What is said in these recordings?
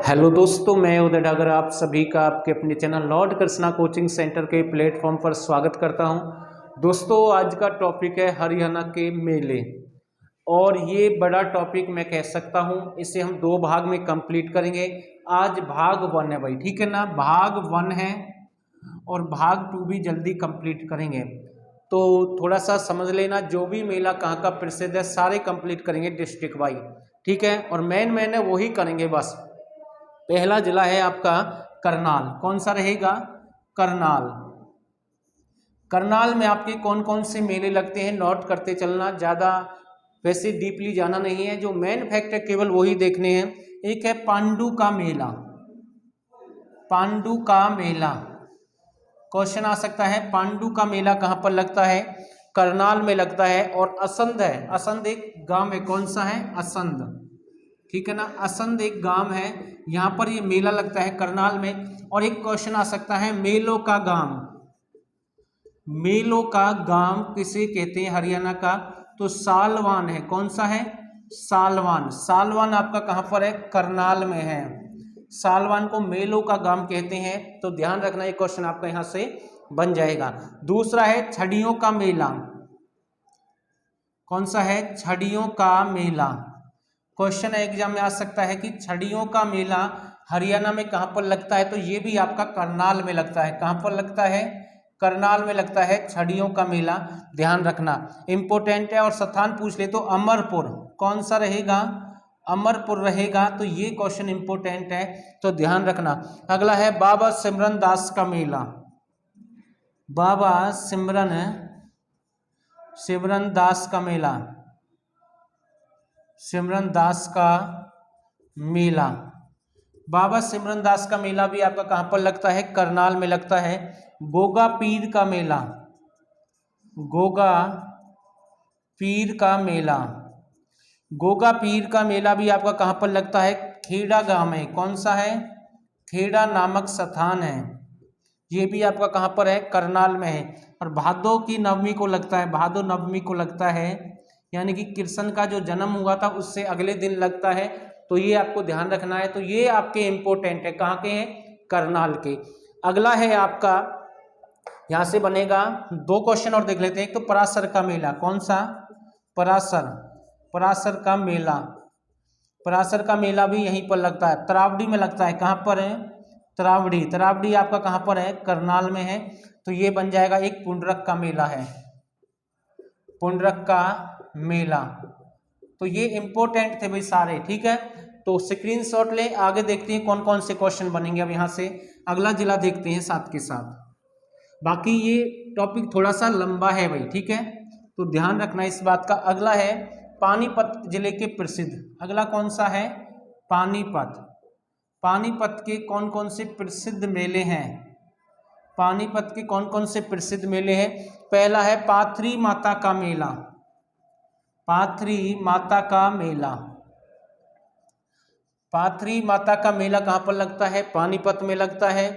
Hello दोस्तों, मैं उदय डागर आप सभी का आपके अपने channel Lord Krishna coaching centre के प्लेटफॉर्म पर स्वागत करता हूं। दोस्तों, आज का टॉपिक है हरियाणा के मेले और ये बड़ा टॉपिक मैं कह सकता हूं। इसे हम दो भाग में कंप्लीट करेंगे। आज भाग 1 है भाई, ठीक है ना। भाग 1 है और भाग 2 भी जल्दी कंप्लीट करेंगे। तो थोड़ा सा समझ लेना, जो भी मेला कहाँ का प्रसिद्ध है सारे कंप्लीट करेंगे डिस्ट्रिक्ट वाइज, ठीक है। और मेन है वही करेंगे बस। पहला जिला है आपका करनाल। कौन सा रहेगा? करनाल। करनाल में आपके कौन कौन से मेले लगते हैं नोट करते चलना, ज़्यादा वैसे डीपली जाना नहीं है। जो मेन फैक्ट है केवल वही देखने हैं। एक है पांडु का मेला। पांडु का मेला क्वेश्चन आ सकता है। पांडु का मेला कहाँ पर लगता है? करनाल में लगता है। और असंध है, असंध एक गांव है। कौन सा है? असंध, ठीक है ना। असंध एक गांव है, यहाँ पर ये मेला लगता है करनाल में। और एक क्वेश्चन आ सकता है, मेलों का गांव। मेलों का गांव किसे कहते हैं हरियाणा का? तो सालवान है। कौन सा है? सालवान। सालवान आपका कहाँ पर है? करनाल में है। सालवान को मेलों का गांव कहते हैं। तो ध्यान रखना, ये क्वेश्चन आपका यहाँ से बन जाएगा। दूसरा है छड़ियों का मेला। कौन सा है? छड़ियों का मेला। क्वेश्चन एग्जाम में आ सकता है कि छड़ियों का मेला हरियाणा में कहाँ पर लगता है? तो ये भी आपका करनाल में लगता है। कहाँ पर लगता है? करनाल में लगता है छड़ियों का मेला। ध्यान रखना, इंपॉर्टेंट है। और स्थान पूछ ले तो अमरपुर। कौन सा रहेगा? अमरपुर रहेगा। तो ये क्वेश्चन इंपॉर्टेंट है, तो ध्यान रखना। अगला है बाबा सिमरन दास का मेला। बाबा सिमरन दास का मेला। सिमरन दास का मेला। बाबा सिमरन दास का मेला भी आपका कहाँ पर लगता है? करनाल में लगता है। गोगा पीर का मेला। गोगा पीर का मेला। गोगा पीर का मेला भी आपका कहाँ पर लगता है? खेड़ा गांव में। कौन सा है? खेड़ा नामक स्थान है। ये भी आपका कहाँ पर है? करनाल में है। और भादो की नवमी को लगता है। भादो नवमी को लगता है, यानी कि कृष्ण का जो जन्म हुआ था उससे अगले दिन लगता है। तो ये आपको ध्यान रखना है। तो ये आपके इंपॉर्टेंट है। कहाँ के हैं? करनाल के। अगला है आपका, यहाँ से बनेगा दो क्वेश्चन और देख लेते हैं। एक तो पराशर का मेला। कौन सा? पराशर का मेला। पराशर का मेला भी यहीं पर लगता है, तरावड़ी में लगता है। कहाँ पर है? तरावड़ी। तरावड़ी आपका कहाँ पर है? करनाल में है। तो ये बन जाएगा एक पुंडरक का मेला है। पुंडरक का मेला। तो ये इंपॉर्टेंट थे भाई सारे, ठीक है। तो स्क्रीनशॉट ले, आगे देखते हैं कौन कौन से क्वेश्चन बनेंगे। अब यहाँ से अगला जिला देखते हैं साथ के साथ। बाकी ये टॉपिक थोड़ा सा लंबा है भाई, ठीक है, तो ध्यान रखना इस बात का। अगला है पानीपत जिले के प्रसिद्ध। अगला कौन सा है? पानीपत। पानीपत के कौन कौन से प्रसिद्ध मेले हैं? पानीपत के कौन कौन से प्रसिद्ध मेले हैं? पहला है पाथरी माता का मेला। पाथरी माता का मेला। पाथरी माता का मेला कहाँ पर लगता है? पानीपत में लगता है।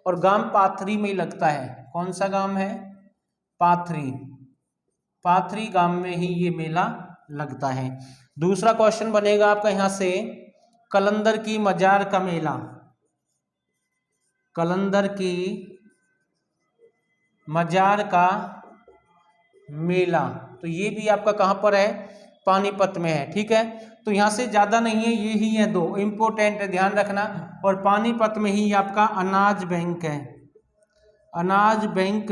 और गांव पाथरी में लगता है। कौन सा गांव है? पाथरी। पाथरी गांव में ही ये मेला लगता है। दूसरा क्वेश्चन बनेगा आपका यहाँ से, कलंदर की मजार का मेला। कलंदर की मजार का मेला। तो ये भी आपका कहाँ पर है? पानीपत में है, ठीक है। तो यहाँ से ज़्यादा नहीं है, ये ही है दो इम्पोर्टेंट है, ध्यान रखना। और पानीपत में ही आपका अनाज बैंक है। अनाज बैंक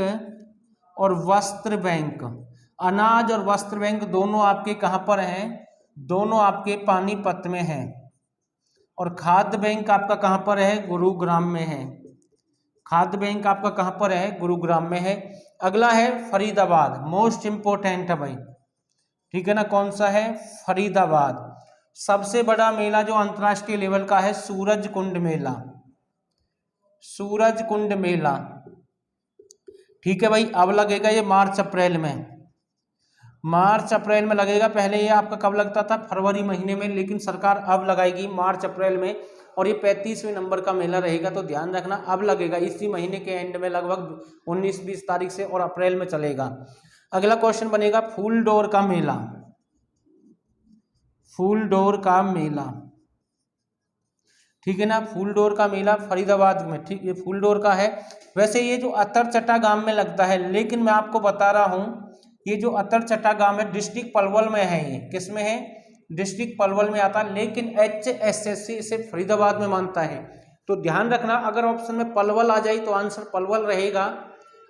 और वस्त्र बैंक। अनाज और वस्त्र बैंक दोनों आपके कहाँ पर हैं? दोनों आपके पानीपत में हैं। और खाद्य बैंक आपका कहाँ पर है? गुरुग्राम में है। खाद्य बैंक आपका कहाँ पर है? गुरुग्राम में है। अगला है फरीदाबाद, मोस्ट इंपोर्टेंट है भाई, ठीक है ना। कौन सा है? फरीदाबाद। सबसे बड़ा मेला जो अंतर्राष्ट्रीय लेवल का है, सूरज कुंड मेला। सूरज कुंड मेला, ठीक है भाई। अब लगेगा ये मार्च अप्रैल में। मार्च अप्रैल में लगेगा। पहले ये आपका कब लगता था? फरवरी महीने में, लेकिन सरकार अब लगाएगी मार्च अप्रैल में। और ये 35वें नंबर का मेला रहेगा, तो ध्यान रखना अब लगेगा इसी महीने के एंड में, लगभग 19-20 तारीख से, और अप्रैल में चलेगा। अगला क्वेश्चन बनेगा फूलडोर का मेला। फूलडोर का मेला। ठीक है ना। फूलडोर का मेला फरीदाबाद में, ठीक, ये फूलडोर का है। वैसे ये जो अतरचट्टा गांव में लगता है, लेकिन मैं आपको बता रहा हूँ ये जो अतरचट्टा गांव है डिस्ट्रिक्ट पलवल में है। ये किस में है? डिस्ट्रिक्ट पलवल में आता है, लेकिन HSSC इसे फरीदाबाद में मानता है। तो ध्यान रखना, अगर ऑप्शन में पलवल आ जाए तो आंसर पलवल रहेगा,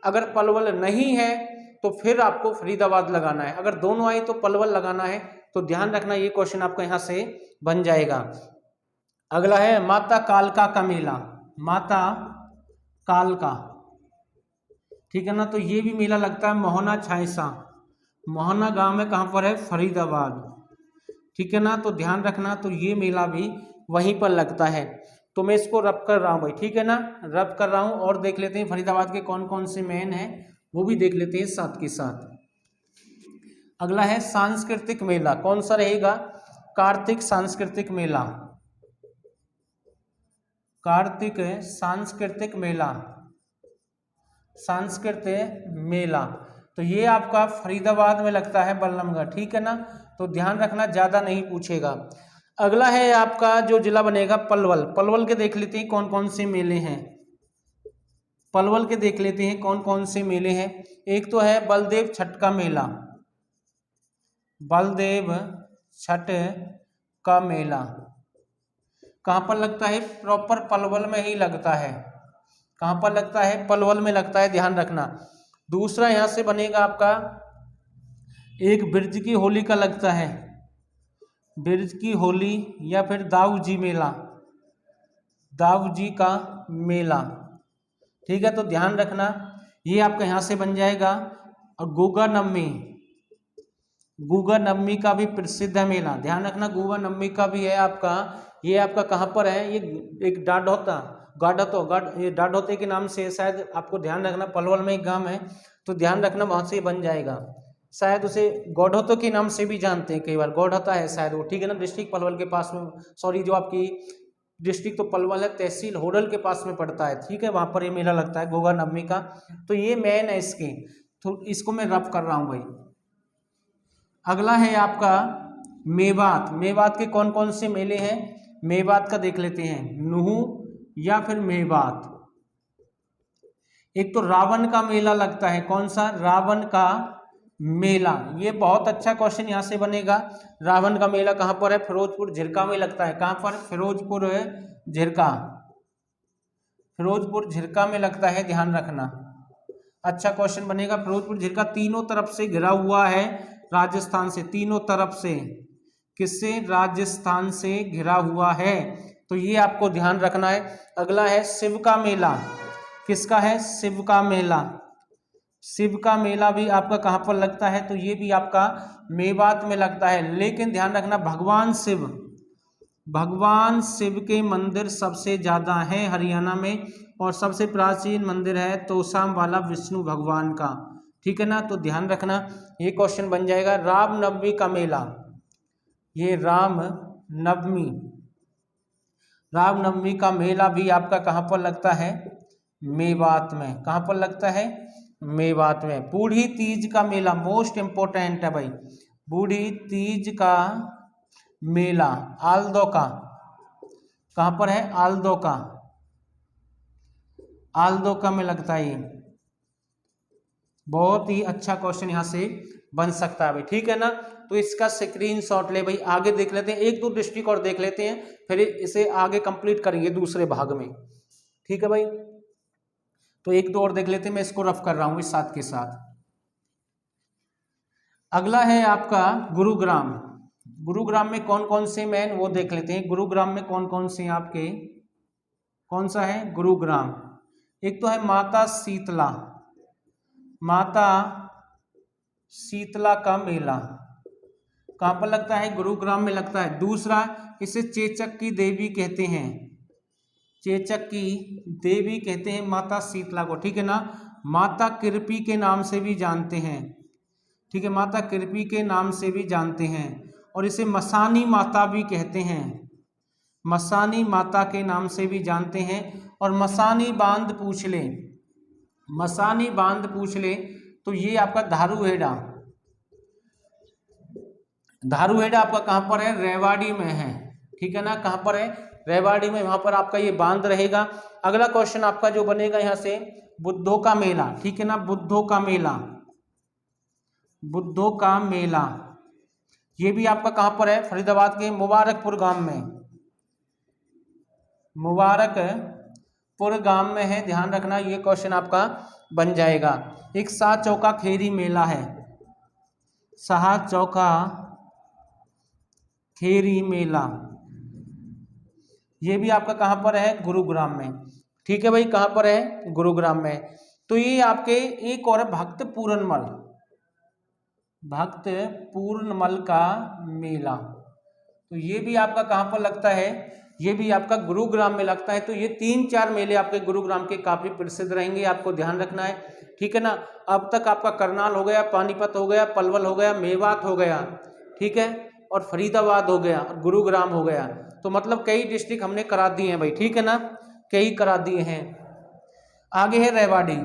अगर पलवल नहीं है तो फिर आपको फरीदाबाद लगाना है, अगर दोनों आए तो पलवल लगाना है। तो ध्यान रखना, ये क्वेश्चन आपका यहाँ से बन जाएगा। अगला है माता कालका का मेला, माता कालका, ठीक है ना। तो ये भी मेला लगता है मोहना छायसा, मोहना गांव में, कहाँ पर है? फरीदाबाद, ठीक है ना। तो ध्यान रखना, तो ये मेला भी वहीं पर लगता है। तो मैं इसको रब कर रहा हूँ भाई, ठीक है ना, रब कर रहा हूँ। और देख लेते हैं फरीदाबाद के कौन कौन से मेन हैं, वो भी देख लेते हैं साथ के साथ। अगला है सांस्कृतिक मेला, कौन सा रहेगा? कार्तिक सांस्कृतिक मेला, कार्तिक सांस्कृतिक मेला, सांस्कृतिक मेला। तो ये आपका फरीदाबाद में लगता है, बल्लमगढ़, ठीक है ना। तो ध्यान रखना, ज़्यादा नहीं पूछेगा। अगला है आपका जो जिला बनेगा पलवल, पलवल के देख लेते हैं कौन कौन से मेले हैं, पलवल के देख लेते हैं कौन कौन से मेले हैं। एक तो है बलदेव छठ का मेला, बलदेव छठ का मेला कहाँ पर लगता है? प्रॉपर पलवल में ही लगता है। कहाँ पर लगता है? पलवल में लगता है, ध्यान रखना। दूसरा यहाँ से बनेगा आपका एक बिरज की होली का लगता है, बिरज की होली, या फिर दाऊ जी मेला, दाऊ जी का मेला, ठीक है। तो ध्यान रखना, ये आपका यहाँ से बन जाएगा। और गुगा नवमी, गुगा नवमी का भी प्रसिद्ध है मेला, ध्यान रखना, गुगा नवमी का भी है आपका। ये आपका कहाँ पर है? ये एक ये डाडौते के नाम से शायद, आपको ध्यान रखना, पलवल में एक गांव है, तो ध्यान रखना वहाँ से बन जाएगा। शायद उसे गौढ़ौतो के नाम से भी जानते हैं कई बार, गौढ़ौता है शायद वो, ठीक है ना। डिस्ट्रिक्ट पलवल के पास में, सॉरी, जो आपकी डिस्ट्रिक्ट तो पलवल है, तहसील होडल के पास में पड़ता है, ठीक है। वहाँ पर ये मेला लगता है गोगा नवमी का। तो ये मेन है इसके, तो इसको मैं रब कर रहा हूँ भाई। अगला है आपका मेवात, मेवात के कौन कौन से मेले हैं? मेवात का देख लेते हैं, नुहू या फिर मेवात। एक तो रावण का मेला लगता है, कौन सा? रावण का मेला, ये बहुत अच्छा क्वेश्चन यहाँ से बनेगा। रावण का मेला कहाँ पर है? फिरोजपुर झिरका में लगता है। कहाँ पर? फिरोजपुर झिरका, फिरोजपुर झिरका में लगता है, ध्यान रखना, अच्छा क्वेश्चन बनेगा। फिरोजपुर झिरका तीनों तरफ से घिरा हुआ है राजस्थान से, तीनों तरफ से, किससे? राजस्थान से घिरा हुआ है, तो ये आपको ध्यान रखना है। अगला है शिव का मेला, किसका है? शिव का मेला, शिव का मेला भी आपका कहाँ पर लगता है? तो ये भी आपका मेवात में लगता है। लेकिन ध्यान रखना, भगवान शिव के मंदिर सबसे ज़्यादा हैं हरियाणा में, और सबसे प्राचीन मंदिर है तोशाम वाला विष्णु भगवान का, ठीक है ना। तो ध्यान रखना, ये क्वेश्चन बन जाएगा। रामनवमी का मेला, ये रामनवमी, रामनवमी का मेला भी आपका कहाँ पर लगता है? मेवात में। कहाँ पर लगता है? मेवात में। बूढ़ी तीज का मेला मोस्ट इंपोर्टेंट है भाई, बूढ़ी तीज का मेला आल्दो का, कहाँ पर है? आल्दो का, आल्दो का में लगता है। ये बहुत ही अच्छा क्वेश्चन यहाँ से बन सकता है भाई, ठीक है ना। तो इसका स्क्रीनशॉट ले भाई। आगे देख लेते हैं, एक दो डिस्ट्रिक्ट और देख लेते हैं, फिर इसे आगे कंप्लीट करेंगे दूसरे भाग में, ठीक है भाई। तो एक दो और देख लेते हैं, मैं इसको रफ कर रहा हूँ इस साथ के साथ। अगला है आपका गुरुग्राम, गुरुग्राम में कौन कौन से मैन, वो देख लेते हैं। गुरुग्राम में कौन कौन से आपके, कौन सा है गुरुग्राम? एक तो है माता शीतला, माता शीतला का मेला कहाँ पर लगता है? गुरुग्राम में लगता है। दूसरा, इसे चेचक की देवी कहते हैं, चेचक की देवी कहते हैं माता शीतला को, ठीक है ना। माता कृपी के नाम से भी जानते हैं, ठीक है, माता कृपी के नाम से भी जानते हैं। और इसे मसानी माता भी कहते हैं, मसानी माता के नाम से भी जानते हैं। और मसानी बांध पूछ ले, मसानी बांध पूछ ले, तो ये आपका धारूहेड़ा, धारूहेड़ा आपका कहाँ पर है? रेवाड़ी में है, ठीक है ना। कहाँ पर है? रेवाड़ी में, वहां पर आपका ये बांध रहेगा। अगला क्वेश्चन आपका जो बनेगा यहाँ से, बुद्धों का मेला, ठीक है ना, बुद्धों का मेला, बुद्धों का मेला, ये भी आपका कहाँ पर है, फरीदाबाद के मुबारकपुर गांव में, मुबारकपुर गांव में है, ध्यान रखना, ये क्वेश्चन आपका बन जाएगा। एक शाह चौका खेरी मेला है, शाह चौका खेरी मेला, ये भी आपका कहाँ पर है, गुरुग्राम में, ठीक है भाई, कहाँ पर है, गुरुग्राम में। तो ये आपके एक और भक्त पूरनमल, भक्त पूर्णमल का मेला, तो ये भी आपका कहाँ पर लगता है, ये भी आपका गुरुग्राम में लगता है। तो ये 3-4 मेले आपके गुरुग्राम के काफी प्रसिद्ध रहेंगे, आपको ध्यान रखना है, ठीक है ना। अब तक आपका करनाल हो गया, पानीपत हो गया, पलवल हो गया, मेवात हो गया, ठीक है, और फरीदाबाद हो गया, और गुरुग्राम हो गया। तो मतलब कई डिस्ट्रिक्ट हमने करा दिए हैं भाई, ठीक है ना, कई करा दिए हैं। आगे है रेवाड़ी,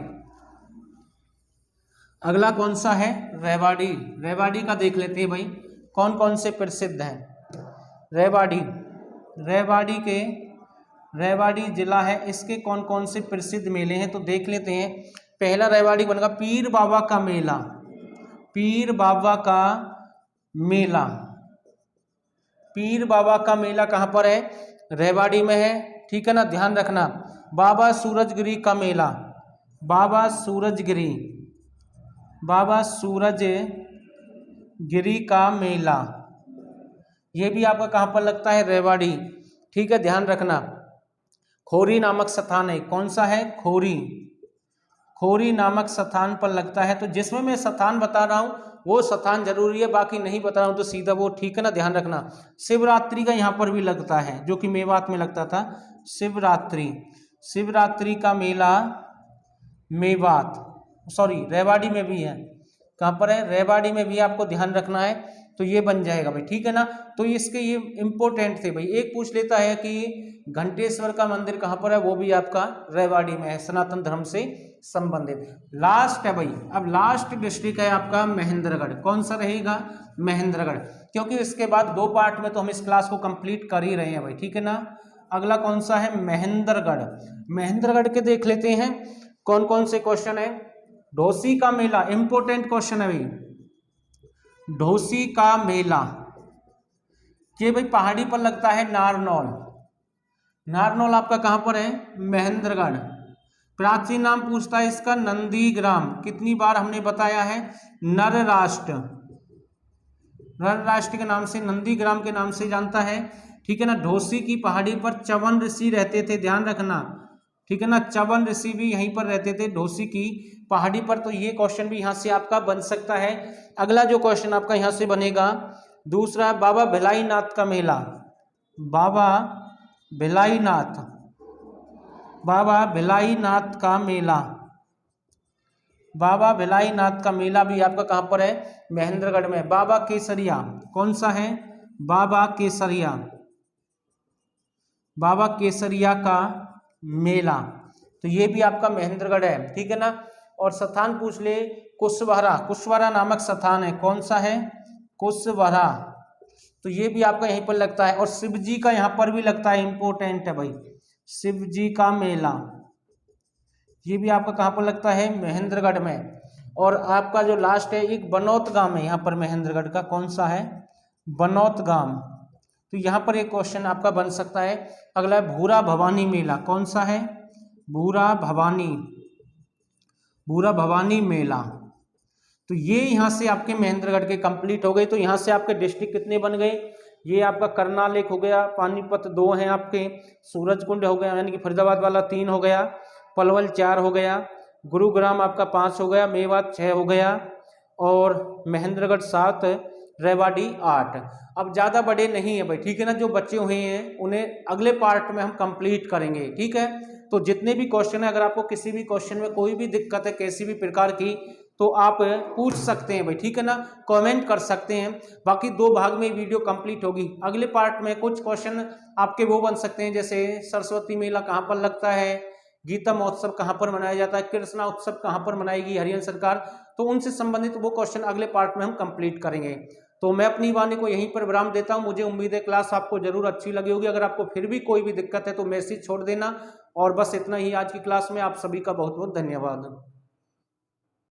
अगला कौन सा है, रेवाड़ी, रेवाड़ी का देख लेते हैं भाई, कौन कौन से प्रसिद्ध हैं। रेवाड़ी, रेवाड़ी के, रेवाड़ी जिला है, इसके कौन कौन से प्रसिद्ध मेले हैं तो देख लेते हैं। पहला रेवाड़ी बनेगा पीर बाबा का मेला, पीर बाबा का मेला, पीर बाबा का मेला कहाँ पर है, रेवाड़ी में है, ठीक है ना, ध्यान रखना। बाबा सूरजगिरी का मेला, बाबा सूरजगिरी, बाबा सूरजगिरी का मेला, ये भी आपका कहाँ पर लगता है, रेवाड़ी, ठीक है, ध्यान रखना। खोरी नामक स्थान है, कौन सा है, खोरी, खोरी नामक स्थान पर लगता है। तो जिसमें मैं स्थान बता रहा हूँ वो स्थान जरूरी है, बाकी नहीं बता रहा हूँ तो सीधा वो, ठीक है ना, ध्यान रखना। शिवरात्रि का यहाँ पर भी लगता है, जो कि मेवात में लगता था, शिवरात्रि, शिवरात्रि का मेला मेवात, सॉरी रेवाड़ी में भी है, कहाँ पर है, रेवाड़ी में भी आपको ध्यान रखना है। तो ये बन जाएगा भाई, ठीक है ना। तो इसके ये इंपॉर्टेंट थे भाई। एक पूछ लेता है कि घंटेश्वर का मंदिर कहाँ पर है, वो भी आपका रेवाड़ी में है, सनातन धर्म से संबंधित। लास्ट है भाई, अब लास्ट डिस्ट्रिक्ट है आपका महेंद्रगढ़, कौन सा रहेगा, महेंद्रगढ़, क्योंकि इसके बाद 2 पार्ट में तो हम इस क्लास को कंप्लीट कर ही रहे हैं भाई, ठीक है ना। अगला कौन सा है, महेंद्रगढ़, महेंद्रगढ़ के देख लेते हैं कौन कौन से क्वेश्चन है। ढोसी का मेला, इंपोर्टेंट क्वेश्चन है भाई, ढोसी का मेला, ये भाई पहाड़ी पर लगता है, नारनौल, नारनौल आपका कहाँ पर है, महेंद्रगढ़। प्राचीन नाम पूछता है इसका, नंदीग्राम, कितनी बार हमने बताया है, नर राष्ट्र, नर राष्ट्र के नाम से, नंदीग्राम के नाम से जानता है, ठीक है ना। ढोसी की पहाड़ी पर च्यवन ऋषि रहते थे, ध्यान रखना, ठीक है ना, च्यवन ऋषि भी यहीं पर रहते थे, ढोसी की पहाड़ी पर। तो ये क्वेश्चन भी यहाँ से आपका बन सकता है। अगला जो क्वेश्चन आपका यहाँ से बनेगा दूसरा, बाबा भिलाई नाथ का मेला, बाबा भिलाई नाथ, बाबा भिलाई नाथ का मेला, बाबा भिलाई नाथ का मेला भी आपका कहाँ पर है, महेंद्रगढ़ में। बाबा केसरिया, कौन सा है, बाबा केसरिया, बाबा केसरिया का मेला, तो ये भी आपका महेंद्रगढ़ है, ठीक है ना। और स्थान पूछ ले, कुशवाहा, कुशवाहा नामक स्थान है, कौन सा है, कुशवाहा, तो ये भी आपका यहीं पर लगता है। और शिव जी का यहाँ पर भी लगता है, इंपोर्टेंट है भाई, शिव जी का मेला, ये भी आपका कहाँ पर लगता है, महेंद्रगढ़ में। और आपका जो लास्ट है एक बनौत गांव है यहाँ पर महेंद्रगढ़ का, कौन सा है, बनौत गांव, तो यहाँ पर एक क्वेश्चन आपका बन सकता है। अगला है भूरा भवानी मेला, कौन सा है, भूरा भवानी, भूरा भवानी मेला, तो ये यहाँ से आपके महेंद्रगढ़ के कंप्लीट हो गए। तो यहाँ से आपके डिस्ट्रिक्ट कितने बन गए, ये आपका करनाल 1 हो गया, पानीपत 2 हैं आपके, सूरजकुंड हो गया यानी कि फरीदाबाद वाला 3 हो गया, पलवल 4 हो गया, गुरुग्राम आपका 5 हो गया, मेवात 6 हो गया, और महेंद्रगढ़ 7, रेवाड़ी 8। अब ज़्यादा बड़े नहीं है भाई, ठीक है ना, जो बच्चे हुए हैं उन्हें अगले पार्ट में हम कंप्लीट करेंगे, ठीक है। तो जितने भी क्वेश्चन है, अगर आपको किसी भी क्वेश्चन में कोई भी दिक्कत है किसी भी प्रकार की, तो आप पूछ सकते हैं भाई, ठीक है ना, कमेंट कर सकते हैं। बाकी 2 भाग में वीडियो कंप्लीट होगी। अगले पार्ट में कुछ क्वेश्चन आपके वो बन सकते हैं, जैसे सरस्वती मेला कहाँ पर लगता है, गीता महोत्सव कहाँ पर मनाया जाता है, कृष्णा उत्सव कहाँ पर मनाएगी हरियाणा सरकार, तो उनसे संबंधित वो क्वेश्चन अगले पार्ट में हम कंप्लीट करेंगे। तो मैं अपनी वाणी को यहीं पर विराम देता हूं। मुझे उम्मीद है क्लास आपको जरूर अच्छी लगी होगी। अगर आपको फिर भी कोई भी दिक्कत है तो मैसेज छोड़ देना। और बस इतना ही आज की क्लास में। आप सभी का बहुत बहुत धन्यवाद।